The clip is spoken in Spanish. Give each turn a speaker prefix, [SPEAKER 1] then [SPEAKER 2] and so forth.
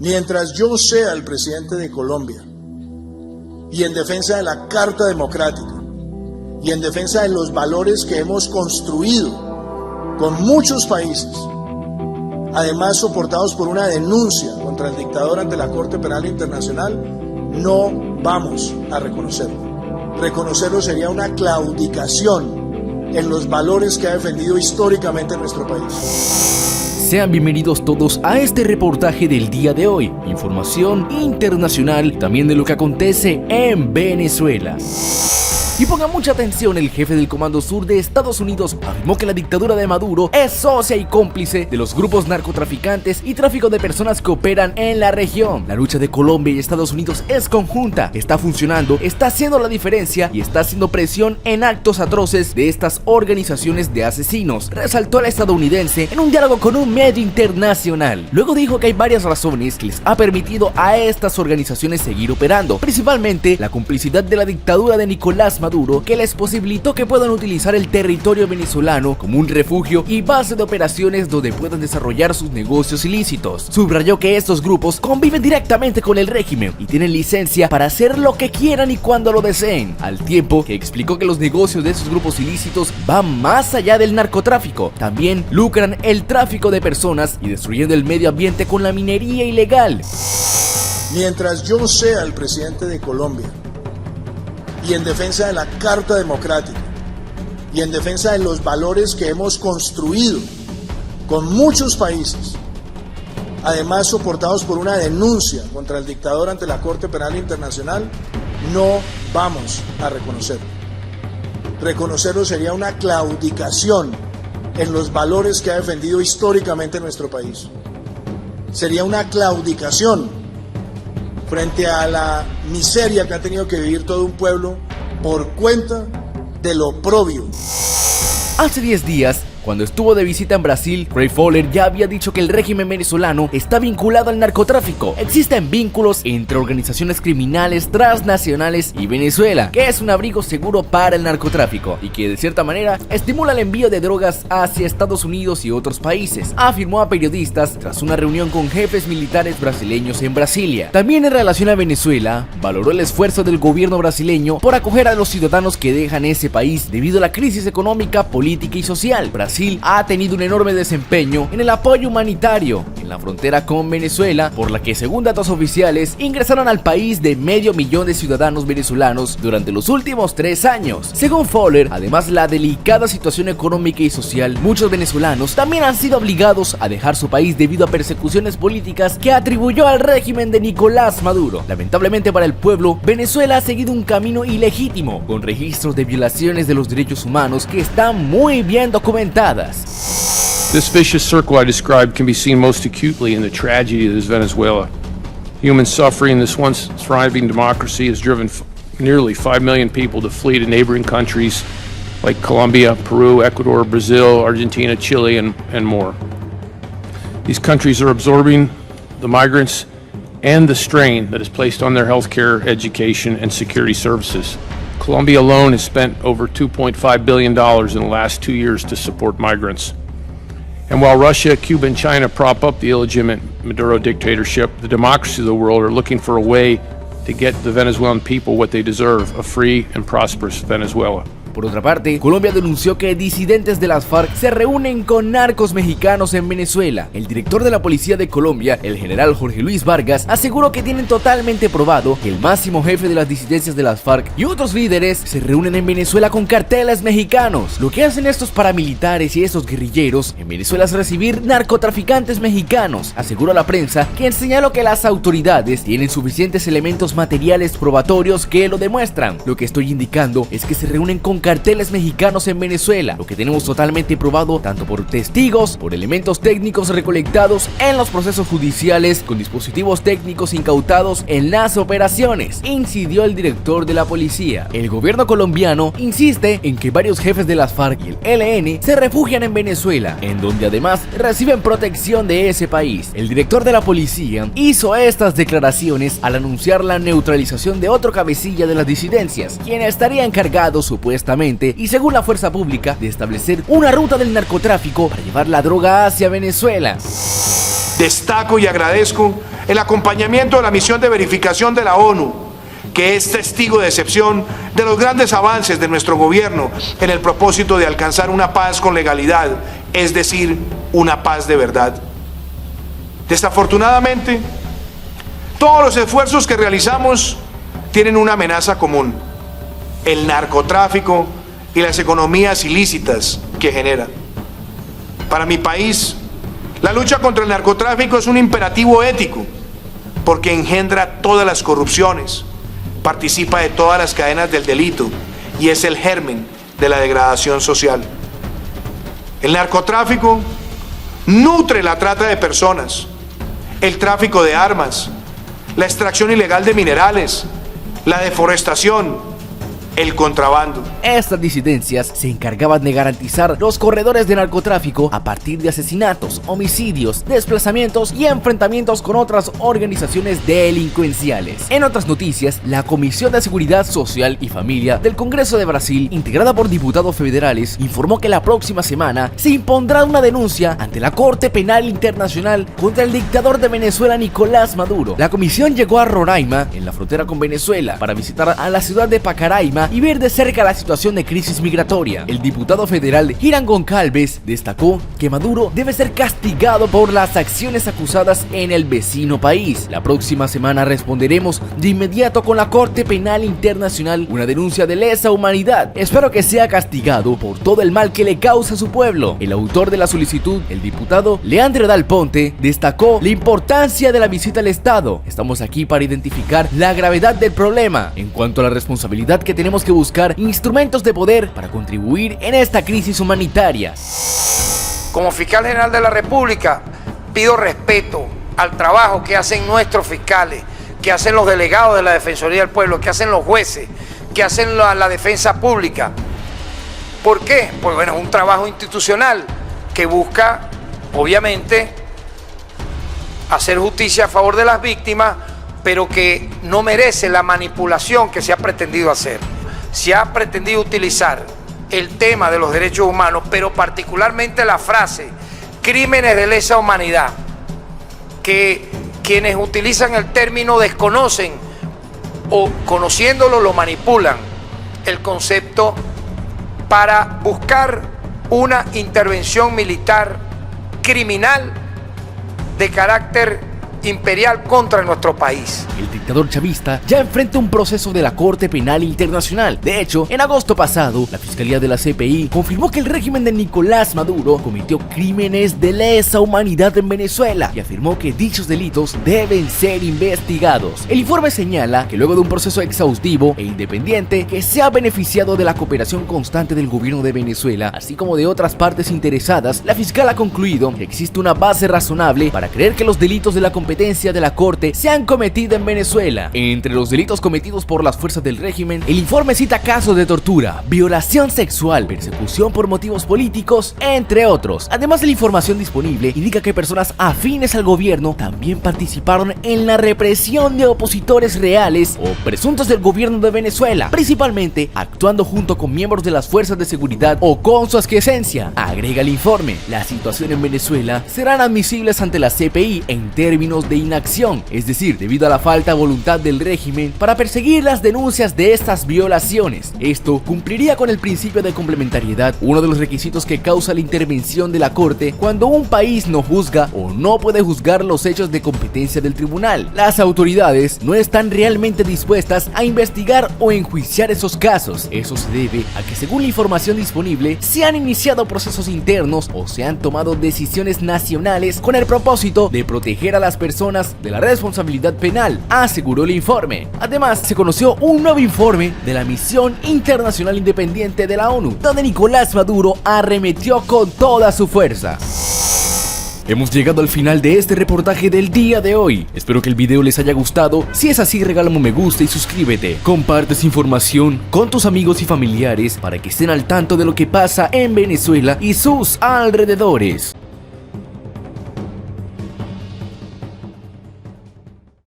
[SPEAKER 1] Mientras yo sea el presidente de Colombia y en defensa de la Carta Democrática y en defensa de los valores que hemos construido con muchos países, además soportados por una denuncia contra el dictador ante la Corte Penal Internacional, no vamos a reconocerlo. Reconocerlo sería una claudicación en los valores que ha defendido históricamente nuestro país.
[SPEAKER 2] Sean bienvenidos todos a este reportaje del día de hoy. Información internacional, también de lo que acontece en Venezuela. Y ponga mucha atención, el jefe del Comando Sur de Estados Unidos afirmó que la dictadura de Maduro es socia y cómplice de los grupos narcotraficantes y tráfico de personas que operan en la región. La lucha de Colombia y Estados Unidos es conjunta, está funcionando, está haciendo la diferencia y está haciendo presión en actos atroces de estas organizaciones de asesinos, resaltó el estadounidense en un diálogo con un medio internacional. Luego dijo que hay varias razones que les ha permitido a estas organizaciones seguir operando, principalmente la complicidad de la dictadura de Nicolás Maduro, que les posibilitó que puedan utilizar el territorio venezolano como un refugio y base de operaciones donde puedan desarrollar sus negocios ilícitos. Subrayó que estos grupos conviven directamente con el régimen y tienen licencia para hacer lo que quieran y cuando lo deseen, al tiempo que explicó que los negocios de esos grupos ilícitos van más allá del narcotráfico. También lucran el tráfico de personas y destruyendo el medio ambiente con la minería ilegal.
[SPEAKER 1] Mientras yo sea el presidente de Colombia y en defensa de la Carta Democrática y en defensa de los valores que hemos construido con muchos países, además soportados por una denuncia contra el dictador ante la Corte Penal Internacional, no vamos a reconocerlo. Reconocerlo sería una claudicación en los valores que ha defendido históricamente nuestro país. Sería una claudicación frente a la miseria que ha tenido que vivir todo un pueblo por cuenta del oprobio.
[SPEAKER 2] Hace 10 días, cuando estuvo de visita en Brasil, Ray Fowler ya había dicho que el régimen venezolano está vinculado al narcotráfico. Existen vínculos entre organizaciones criminales transnacionales y Venezuela, que es un abrigo seguro para el narcotráfico y que de cierta manera estimula el envío de drogas hacia Estados Unidos y otros países, afirmó a periodistas tras una reunión con jefes militares brasileños en Brasilia. También en relación a Venezuela, valoró el esfuerzo del gobierno brasileño por acoger a los ciudadanos que dejan ese país debido a la crisis económica, política y social. Brasil ha tenido un enorme desempeño en el apoyo humanitario en la frontera con Venezuela, por la que, según datos oficiales, ingresaron al país de 500.000 de ciudadanos venezolanos durante los últimos 3 años. Según Fowler, además la delicada situación económica y social, muchos venezolanos también han sido obligados a dejar su país debido a persecuciones políticas que atribuyó al régimen de Nicolás Maduro. Lamentablemente para el pueblo, Venezuela ha seguido un camino ilegítimo, con registros de violaciones de los derechos humanos que están muy bien documentados.
[SPEAKER 3] This vicious circle I described can be seen most acutely in the tragedy that is Venezuela. Human suffering in this once thriving democracy has driven nearly 5 million people to flee to neighboring countries like Colombia, Peru, Ecuador, Brazil, Argentina, Chile, and more. These countries are absorbing the migrants and the strain that is placed on their healthcare, education, and security services. Colombia alone has spent over $2.5 billion in the last 2 years to support migrants. And while Russia, Cuba, and China prop up the illegitimate Maduro dictatorship, the democracies of the world are looking for a way to get the Venezuelan people what they deserve, a free and prosperous Venezuela.
[SPEAKER 2] Por otra parte, Colombia denunció que disidentes de las FARC se reúnen con narcos mexicanos en Venezuela. El director de la policía de Colombia, el general Jorge Luis Vargas, aseguró que tienen totalmente probado que el máximo jefe de las disidencias de las FARC y otros líderes se reúnen en Venezuela con carteles mexicanos. Lo que hacen estos paramilitares y estos guerrilleros en Venezuela es recibir narcotraficantes mexicanos, aseguró a la prensa, quien señaló que las autoridades tienen suficientes elementos materiales probatorios que lo demuestran. Lo que estoy indicando es que se reúnen con carteles mexicanos en Venezuela, lo que tenemos totalmente probado tanto por testigos, por elementos técnicos recolectados en los procesos judiciales, con dispositivos técnicos incautados en las operaciones, incidió el director de la policía. El gobierno colombiano insiste en que varios jefes de las FARC y el ELN se refugian en Venezuela, en donde además reciben protección de ese país. El director de la policía hizo estas declaraciones al anunciar la neutralización de otro cabecilla de las disidencias, quien estaría encargado supuestamente y según la fuerza pública de establecer una ruta del narcotráfico para llevar la droga hacia Venezuela.
[SPEAKER 4] Destaco y agradezco
[SPEAKER 1] el acompañamiento de la misión de verificación de la ONU, que es testigo de excepción de los grandes avances de nuestro gobierno en el propósito de alcanzar una paz con legalidad, es decir, una paz de verdad. Desafortunadamente, todos los esfuerzos que realizamos tienen una amenaza común: el narcotráfico y las economías ilícitas que genera. Para mi país, la lucha contra el narcotráfico es un imperativo ético, porque engendra todas las corrupciones, participa de todas las cadenas del delito y es el germen de la degradación social. El narcotráfico nutre la trata de personas, el tráfico de armas, la extracción ilegal de minerales, la deforestación, el contrabando.
[SPEAKER 2] Estas disidencias se encargaban de garantizar los corredores de narcotráfico a partir de asesinatos, homicidios, desplazamientos y enfrentamientos con otras organizaciones delincuenciales. En otras noticias, la Comisión de Seguridad Social y Familia del Congreso de Brasil, integrada por diputados federales, informó que la próxima semana se impondrá una denuncia ante la Corte Penal Internacional contra el dictador de Venezuela, Nicolás Maduro. La comisión llegó a Roraima, en la frontera con Venezuela, para visitar a la ciudad de Pacaraima y ver de cerca la situación de crisis migratoria. El diputado federal Hiram Goncalves destacó que Maduro debe ser castigado por las acciones acusadas en el vecino país. La próxima semana responderemos de inmediato con la Corte Penal Internacional una denuncia de lesa humanidad. Espero que sea castigado por todo el mal que le causa a su pueblo. El autor de la solicitud, el diputado Leandro Dal Ponte, destacó la importancia de la visita al Estado. Estamos aquí para identificar la gravedad del problema. En cuanto a la responsabilidad que tenemos que buscar instrumentos de poder para contribuir en esta crisis humanitaria.
[SPEAKER 4] Como fiscal general de la República, pido respeto al trabajo que hacen nuestros fiscales, que hacen los delegados de la Defensoría del Pueblo, que hacen los jueces, que hacen la defensa pública. ¿Por qué? Pues bueno, es un trabajo institucional que busca, obviamente, hacer justicia a favor de las víctimas, pero que no merece la manipulación que se ha pretendido hacer. Se ha pretendido utilizar el tema de los derechos humanos, pero particularmente la frase crímenes de lesa humanidad, que quienes utilizan el término desconocen o conociéndolo lo manipulan el concepto para buscar una intervención militar criminal de carácter imperial contra nuestro país.
[SPEAKER 2] El dictador chavista ya enfrenta un proceso de la Corte Penal Internacional. De hecho, en agosto pasado, la Fiscalía de la CPI confirmó que el régimen de Nicolás Maduro cometió crímenes de lesa humanidad en Venezuela y afirmó que dichos delitos deben ser investigados. El informe señala que luego de un proceso exhaustivo e independiente que se ha beneficiado de la cooperación constante del gobierno de Venezuela, así como de otras partes interesadas, la fiscal ha concluido que existe una base razonable para creer que los delitos de la competencia de la Corte se han cometido en Venezuela. Entre los delitos cometidos por las fuerzas del régimen, el informe cita casos de tortura, violación sexual, persecución por motivos políticos, entre otros. Además, la información disponible indica que personas afines al gobierno también participaron en la represión de opositores reales o presuntos del gobierno de Venezuela, principalmente actuando junto con miembros de las fuerzas de seguridad o con su aquiescencia. Agrega el informe: la situación en Venezuela serán admisibles ante la CPI en términos de inacción, es decir, debido a la falta de voluntad del régimen para perseguir las denuncias de estas violaciones. Esto cumpliría con el principio de complementariedad, uno de los requisitos que causa la intervención de la Corte cuando un país no juzga o no puede juzgar los hechos de competencia del tribunal. Las autoridades no están realmente dispuestas a investigar o enjuiciar esos casos. Eso se debe a que, según la información disponible, se han iniciado procesos internos o se han tomado decisiones nacionales con el propósito de proteger a las personas de la responsabilidad penal, aseguró el informe. Además, se conoció un nuevo informe de la Misión Internacional Independiente de la ONU, donde Nicolás Maduro arremetió con toda su fuerza. Hemos llegado al final de este reportaje del día de hoy. Espero que el video les haya gustado. Si es así, regálame un me gusta y suscríbete. Comparte esta información con tus amigos y familiares para que estén al tanto de lo que pasa en Venezuela y sus alrededores.